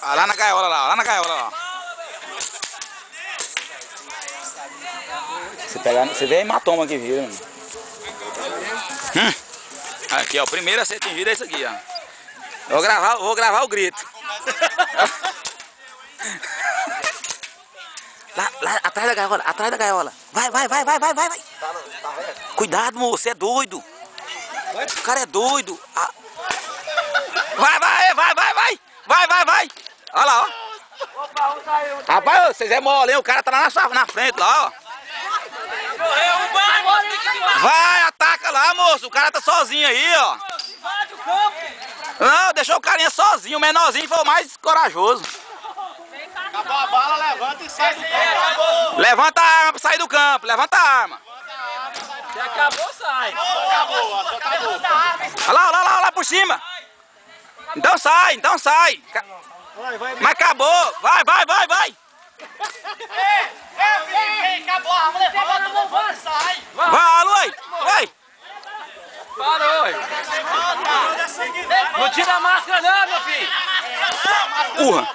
Lá na gaiola lá, lá na gaiola lá. Você vê a hematoma que vira, mano. Aqui, ó, o primeiro a ser atingido é esse aqui, ó. Eu vou gravar o grito. Lá atrás da gaiola, atrás da gaiola. Vai. Cuidado, moço, você é doido. O cara é doido. Vai. Olha lá, ó. Rapaz, vocês é mole, hein? O cara tá lá na frente, lá, ó. Vai, ataca lá, moço. O cara tá sozinho aí, ó. Não, deixou o carinha sozinho. O menorzinho foi o mais corajoso. Acabou a bala, levanta e sai do campo. Levanta a arma pra sair do campo. Levanta a arma. Se acabou, sai. Acabou. Olha lá por cima. Então sai. Mas acabou. Vai. Acabou a arma, levanta e sai. Vai. Parou. Não tira a máscara não, meu filho. Porra.